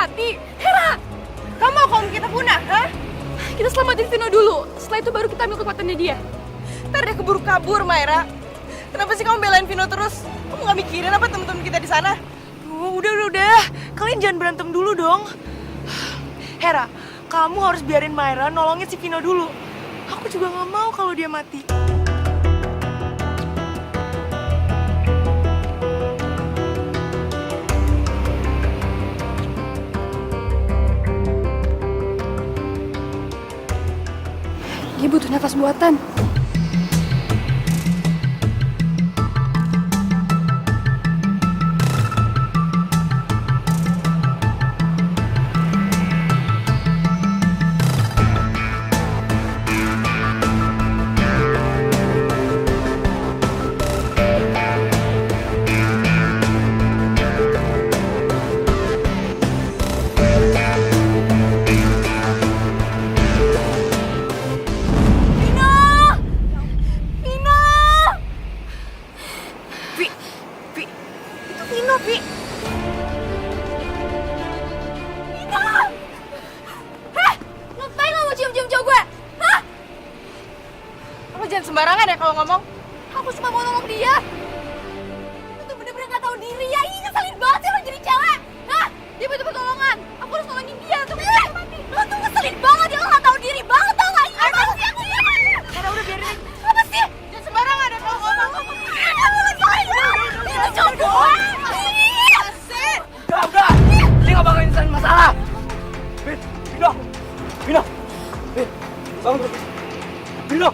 mati. Hera, kamu mau kaum kita punah, ha? Kita selamatin Vino dulu, setelah itu baru kita ambil kekuatannya dia. Ntar dia keburu kabur, Mayra. Kenapa sih kamu belain Vino terus? Kamu gak mikirin apa temen-temen kita di sana? Udah. Kalian jangan berantem dulu dong. Hera, kamu harus biarin Mayra nolongin si Vino dulu. Aku juga gak mau kalau dia mati. Dia butuh nafas buatan. Jangan sembarangan ya kalau ngomong. Aku cuma mau nolong dia. Lu tuh bener-bener gak tahu diri ya. Ih, ngeselin banget sih lo jadi cewek. Hah? Dia butuh pertolongan. Aku harus nolongin dia. Tuh dia mati. Lo tuh ngeselin banget ya. Lo gak tahu diri banget tau gak? Iya apa sih aku ya? Karena udah biarin. Apa sih? Jangan sembarangan ya kalau ngomong. Kamu ngeselin banget. Itu cowok doang. Asik. Udah. Dia gak bakal nyelesain masalah. Vino. Bangun. Vino.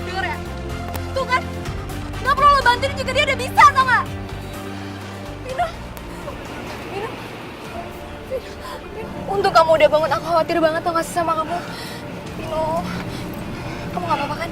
Denger ya? Tuh kan? Gak perlu lo bantuin juga dia udah bisa tau gak? Vino. Untung kamu udah bangun, aku khawatir banget tau gak sih sama kamu. Vino, kamu gak apa-apa kan?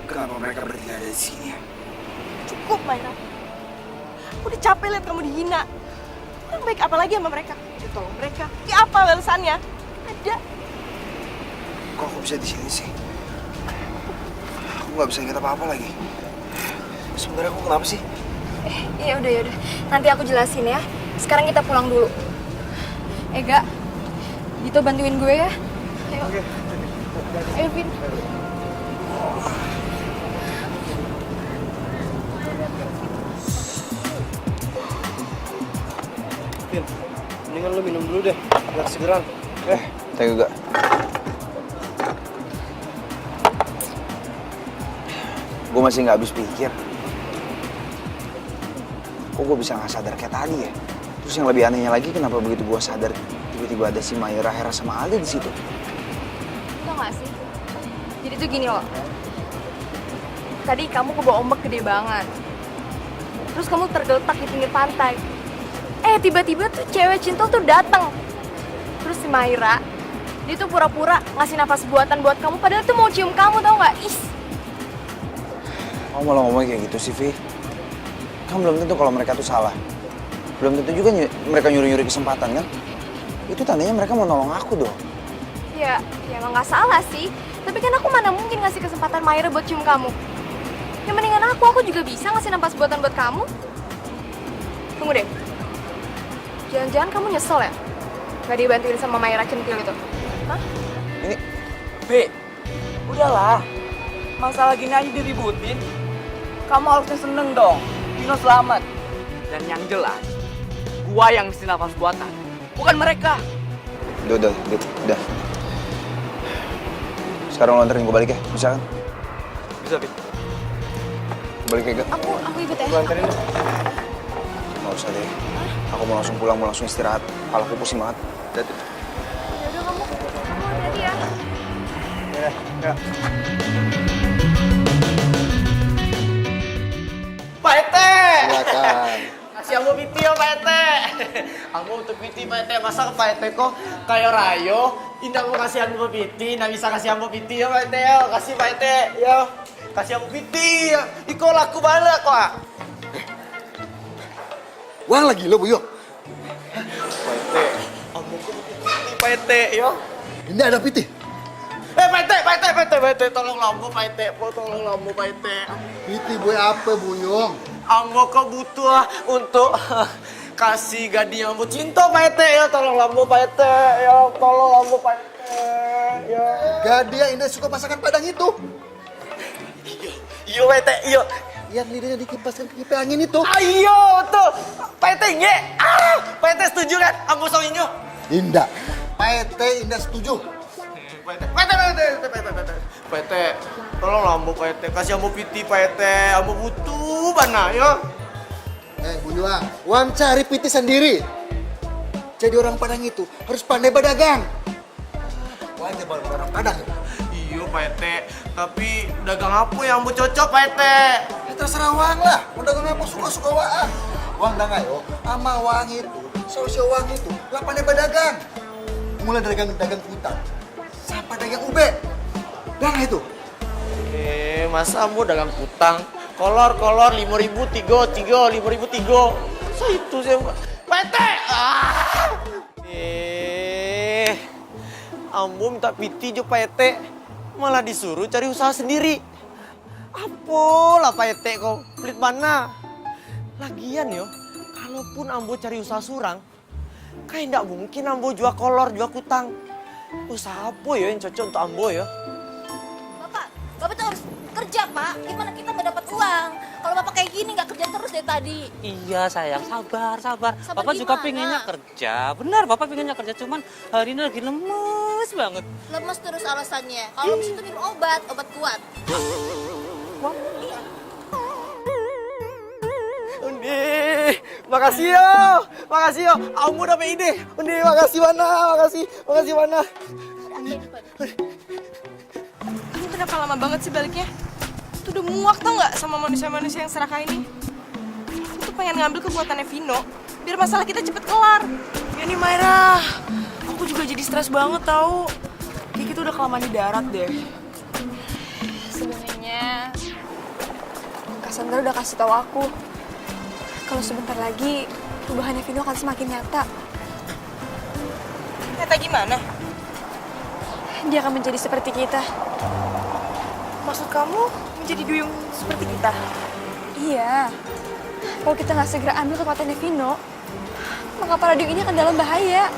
Kenapa mereka bertiga ada di sini? Cukup, Mayra. Aku udah capek lihat kamu dihina. Kurang baik apa lagi sama mereka? Tolong mereka. Ya apa balasannya? Ada. Kok aku bisa di sini sih? Aku nggak bisa ingat apa-apa lagi. Sebenarnya aku kenapa sih? Ya udah. Nanti aku jelasin ya. Sekarang kita pulang dulu. Ega, Dito bantuin gue ya. Ayo. Oke. Ayo, Vin. Vin, mendingan lu minum dulu deh, biar segeran. Thank you, Gak. Gue masih nggak habis pikir. Kok gue bisa nggak sadar kayak tadi ya? Terus yang lebih anehnya lagi, kenapa begitu gue sadar tiba-tiba ada si Mayra, Hera sama Aldi di situ? Tau gak sih? Jadi tuh gini loh. Tadi kamu kebawa ombak gede banget. Terus kamu tergeletak di pinggir pantai. Tiba-tiba tuh cewek cinta tuh datang. Terus si Mayra, dia tuh pura-pura ngasih nafas buatan buat kamu. Padahal tuh mau cium kamu, tau gak? Kamu malah ngomong kayak gitu sih, Vi. Kan belum tentu kalau mereka tuh salah. Belum tentu juga mereka nyuri-nyuri kesempatan kan? Itu tandanya mereka mau nolong aku dong. Ya emang gak salah sih. Tapi kan aku mana mungkin ngasih kesempatan Mayra buat cium kamu. Ya mendingan aku juga bisa ngasih nafas buatan buat kamu. Tunggu deh. Jangan-jangan kamu nyesel ya? Gak dibantuin sama Mayra centil itu? Hah? Ini, B, udahlah. Masalah gini aja diributin. Kamu harusnya seneng dong. Vino selamat. Dan yang jelas, gua yang mesti nafas buatan, bukan mereka. udah. Sekarang lo anterin gue balik ya, bisa kan? Bisa, Vi. Balik ya, Gak? Aku ikut ya. Gue anterin deh. Nggak usah deh. Aku mau langsung pulang, mau langsung istirahat. Kepala aku pusing banget. Yaudah kamu hati-hati ya. Ya. Pak RT. Silakan. Kasih ambo video, Pak Pak RT. Ambo untuk piti Pak RT. Masa Pak RT kok kayak Rayo? Indah mau kasih ambo piti, nggak bisa kasih ambo piti ya Pak RT ya. Kasih Pak RT ya. Kasih ambo piti ya. Iko laku balik kok. Wah lagi lo Buyung. Pak RT, ambo kok piti Pak RT ya. Ini ada piti. Pak RT, tolong lampu Pak RT, tolong lampu Pak RT. Piti boy apa Buyung? Ambo kok butuh untuk kasih gading ambo cinta Pak RT ya, tolong lampu Pak RT ya, tolong lampu Pak RT ya. Gadia Indah suka masakan Padang itu. Iya Pak RT, iya. Yang lidahnya dikipaskan ke kipas angin itu. Ayo tuh, Pak RT nge. Pak RT setuju kan? Ambo soinyo. Indah. Pak RT Indah setuju. Pak RT, tolong lampu Pak RT, kasih ambo piti Pak RT, ambo butuh mana ya. Buyung, Wan cari piti sendiri. Jadi orang Padang itu harus pandai berdagang. Wan coba orang Padang. Iya Pak RT, tapi dagang apa yang ambo cocok Pak RT? Ya terserah Wang lah. Mau dagang apa suka-suka Wang. Wang dah ayo. Ama Wang itu, sosial Wang itu, lah pandai berdagang. Mulai dari dagang kutang sampai dagang ube. Dah itu. Masa ambo dagang kutang? Kolor 5.000 tiga 5.000 tiga. So itu saya Pak RT. Ambo minta piti jo Pak RT, malah disuruh cari usaha sendiri. Apalah Pak RT kok pelit mana? Lagian yo, kalaupun ambo cari usaha surang, kayak nggak mungkin ambo jual kolor, jual kutang. Usaha apa ya yang cocok untuk ambo ya? Bapak tuh harus kerja, Pak. Gimana kita mau dapat uang? Kalau Bapak kayak gini nggak kerja terus dari tadi. Iya sayang, sabar. Sabar Bapak juga gimana? pengennya kerja. Benar, Bapak pengennya kerja. Cuman hari ini lagi lemes banget. Lemes terus alasannya. Kalau lemes itu minum obat kuat. Undi, makasih yo, Ambo dapat ide. Undi, makasih mana. Kamu kenapa lama banget sih baliknya? Tuh udah muak tau nggak sama manusia-manusia yang serakah ini? Aku tuh pengen ngambil kekuatannya Vino, biar masalah kita cepet kelar. Ya nih Maira, aku juga jadi stres banget tau. Kayak kita udah kelamaan di darat deh. Sebenarnya Kak Sandra udah kasih tahu aku kalau sebentar lagi perubahannya Vino akan semakin nyata. Nyata gimana? Dia akan menjadi seperti kita. Maksud kamu menjadi duyung seperti kita? Iya. Kalau kita nggak segera ambil kekuatannya Vino, maka para duyung ini akan dalam bahaya.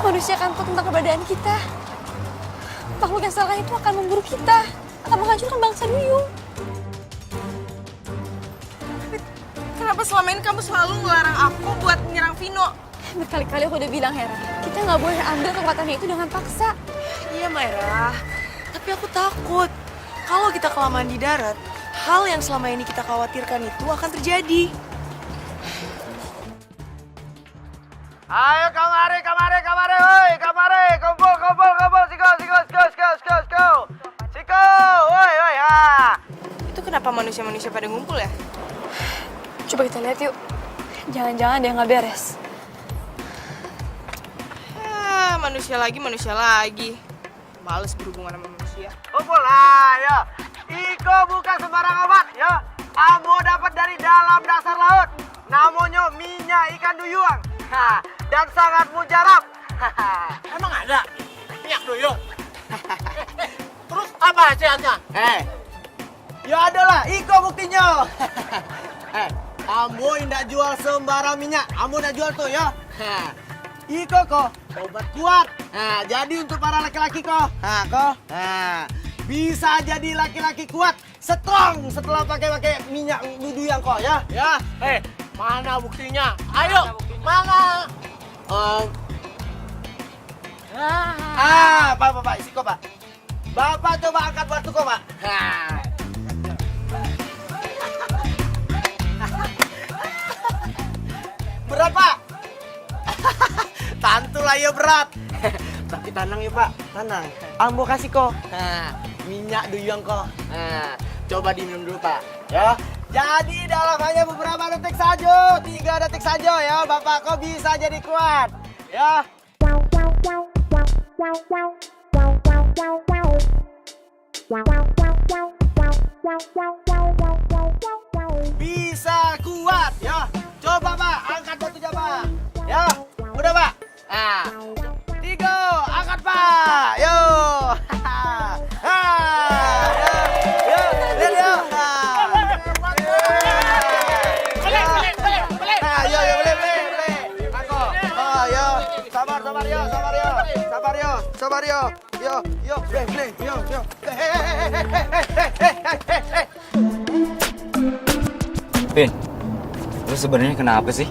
Manusia akan tahu tentang keberadaan kita. Makhluk yang salah itu akan memburu kita, akan menghancurkan bangsa duyung. Kenapa selama ini kamu selalu ngelarang aku buat menyerang Vino? Berkali-kali aku udah bilang, Hera, kita nggak boleh ambil kekuatannya itu dengan paksa. Iya Maira, tapi aku takut kalau kita kelamaan di darat, hal yang selama ini kita khawatirkan itu akan terjadi. Ayo kamari, woi, kumpul, siko, woi, Itu kenapa manusia-manusia pada ngumpul ya? Coba kita lihat yuk. Jangan-jangan ada yang nggak beres. Manusia lagi. Males berhubungan sama manusia. Kumpul lah, ya. Iko bukan sembarang obat, ya. Ambo dapat dari dalam dasar laut. Namanya minyak ikan duyung. Dan sangat mujarab. Emang ada minyak duyung? Terus apa hasilnya? Ya adalah, Iko buktinya. Ambo tidak jual sembarang minyak. Ambo tidak jual tuh ya. Iko kok obat kuat. Jadi untuk para laki-laki kok. Bisa jadi laki-laki kuat, strong setelah pakai minyak duyung kok ya. Ya. Mana buktinya? Ayo. Mana? Pak, isi kok, Pak. Bapak coba angkat batu kok, Pak. Berapa? Tantulah ya berat. Tapi tenang ya Pak, tenang. Ambo kasih kok. Minyak duyung kok. Coba diminum dulu Pak. Ya. Jadi dalam hanya beberapa detik saja, 3 detik saja ya, Bapak kau bisa jadi kuat. Ya. Bisa kuat ya. Coba Pak, angkat batunya Pak. Ya, udah Pak. Nah, 3, angkat Pak. Yo. Yo, lihat yo. Nah, yo, boleh. Aku. Oh, yo. Sabar yo. Yo, boleh. Yo. Vin, lu sebenarnya kenapa sih?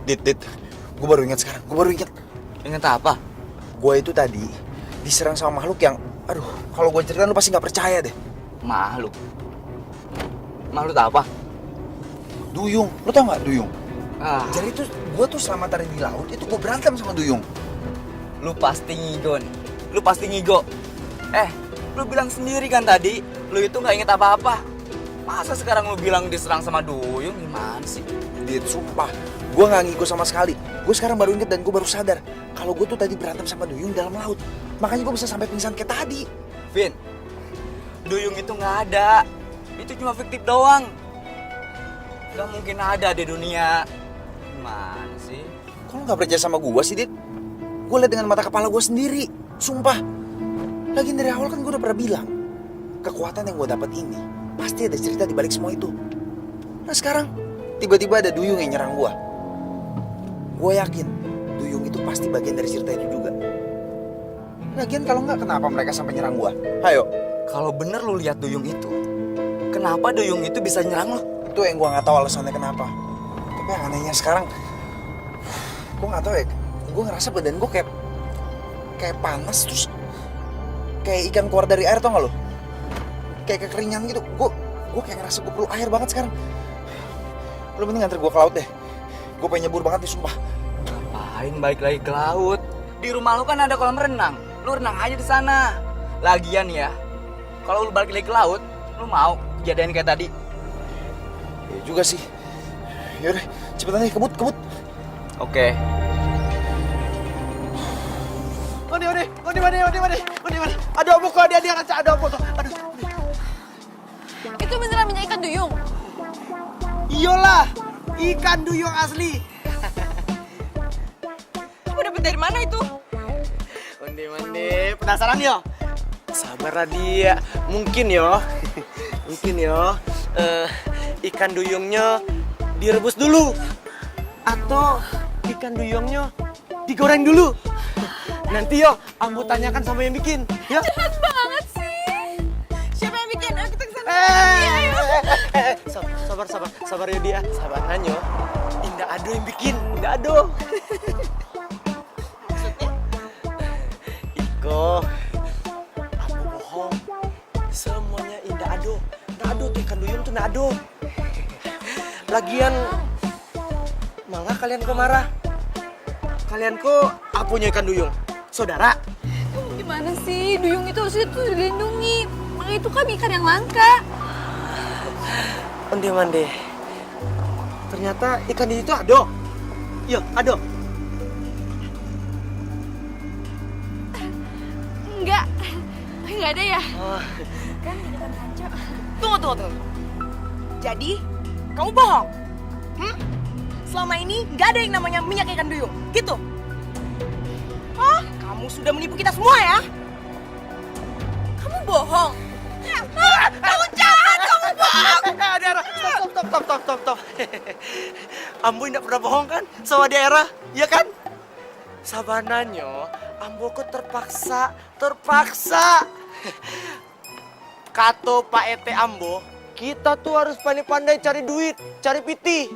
Iya. Dit. Gue baru ingat sekarang. Ingat apa? Gue itu tadi diserang sama makhluk yang, aduh, kalau gue ceritain lu pasti nggak percaya deh. Makhluk. Makhluk apa? Duyung. Lu tau nggak Duyung? Ah, Jadi tuh gue tuh selama tadi di laut itu gue berantem sama Duyung. lu pasti ngigo nih. Lu bilang sendiri kan tadi, lu itu nggak inget apa-apa. Masa sekarang lu bilang diserang sama Duyung, gimana sih? Dit, sumpah, gue nggak ngigo sama sekali. Gue sekarang baru inget dan gue baru sadar kalau gue tuh tadi berantem sama Duyung dalam laut. Makanya gue bisa sampai pingsan kayak tadi. Vin, Duyung itu nggak ada. Itu cuma fiktif doang. Gak mungkin ada di dunia. Gimana sih? Kok lu nggak percaya sama gue sih, Dit? Gue liat dengan mata kepala gue sendiri. Sumpah. Lagian dari awal kan gue udah pernah bilang, kekuatan yang gue dapat ini pasti ada cerita di balik semua itu. Nah sekarang tiba-tiba ada Duyung yang nyerang gue. Gue yakin Duyung itu pasti bagian dari cerita itu juga. Lagian kalau nggak, kenapa mereka sampai nyerang gue? Ayo. Kalau bener lu lihat Duyung itu, kenapa Duyung itu bisa nyerang lu? Itu yang gue nggak tahu alasannya kenapa. Tapi yang anehnya sekarang, gue nggak tahu ya. Gue ngerasa badan gue kayak panas, terus kayak ikan keluar dari air, tau gak lo? Kayak kekeringan gitu. Gue kayak ngerasa gue perlu air banget sekarang. Lo mending nganter gue ke laut deh. Gue pengen nyebur banget nih, sumpah. Ngapain balik lagi ke laut? Di rumah lu kan ada kolam renang. Lu renang aja di sana. Lagian ya, kalau lu balik lagi ke laut, lu mau kejadian kayak tadi? Ya juga sih. Yaudah, cepetan nih, kebut. Oke. Udah. Ada apa kok dia ngaca ada apa tuh? Aduh. Itu beneran minyak ikan duyung. Iyalah, ikan duyung asli. Kamu dapet dari mana itu? Mandi, penasaran yo? Sabar dia, mungkin yo. Ikan duyungnya direbus dulu. Atau ikan duyungnya digoreng dulu. Nanti yo, ambo tanyakan sama yang bikin, ya. Jahat banget sih. Siapa yang bikin? Ayo kita kesana. Sabar ya dia. Sabar nanyo. Indah Ado yang bikin, Indah Ado. Maksudnya? Iko, aku bohong. Semuanya Indah Ado. Nado tuh ikan duyung tuh Nado. Lagian malah kalian kok marah. Kalian kok apunya ikan duyung? Saudara? Gimana sih? Duyung itu harusnya tuh dilindungi. Makanya itu kan ikan yang langka. Mande. Ternyata ikan di situ Ado. Iya, Ado. Enggak ada ya. Tunggu. Jadi, kamu bohong? Selama ini nggak ada yang namanya minyak ikan duyung, gitu? Hah? Kamu sudah menipu kita semua ya? Kamu bohong? Kamu jahat, kamu bohong! Stop. Ambo tidak pernah bohong kan sama daerah, ya kan? Sabananyo, Ambo kok terpaksa. Kato Pak Ete Ambo, kita tuh harus pandai-pandai cari duit, cari piti.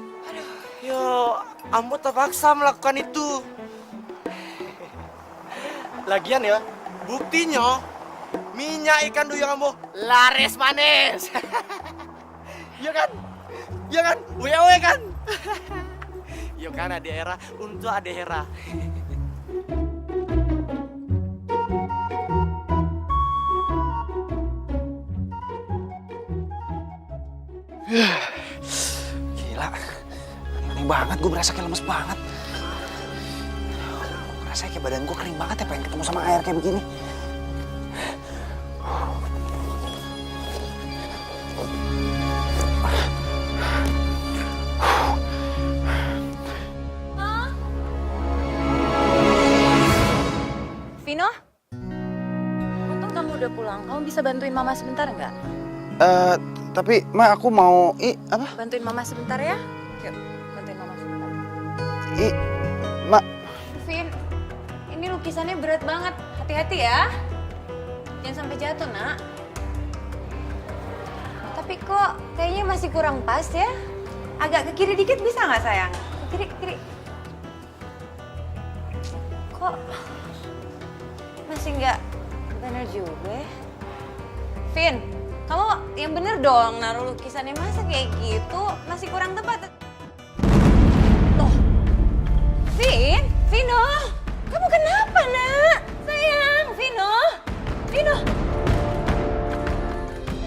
Yo, Ambo terpaksa melakukan itu. Lagian ya, buktinya minyak ikan duyung Ambo laris manis. Iya kan? Iya kan? Wewe kan? Yo kan Ade Hera untuk Ade Hera. Gila, aneh banget, gue berasa kayak lemes banget. Rasanya kayak badan gue kering banget ya, pengen ketemu sama air kayak begini. Vino? Untung kamu udah pulang. Kamu bisa bantuin mama sebentar nggak? Tapi Ma, aku mau apa? Bantuin mama sebentar ya? Yuk, bantuin mama sebentar. Ma, Vin, ini lukisannya berat banget. Hati-hati ya. Jangan sampai jatuh, Nak. Tapi kok kayaknya masih kurang pas ya? Agak ke kiri dikit bisa nggak, sayang? Ke kiri, ke kiri. Kok masih nggak bener juga ya? Vin, kamu yang bener dong naruh lukisannya, masa kayak gitu? Masih kurang tepat. Loh, Vin, Vino, kamu kenapa nak? Sayang, Vino, Vino.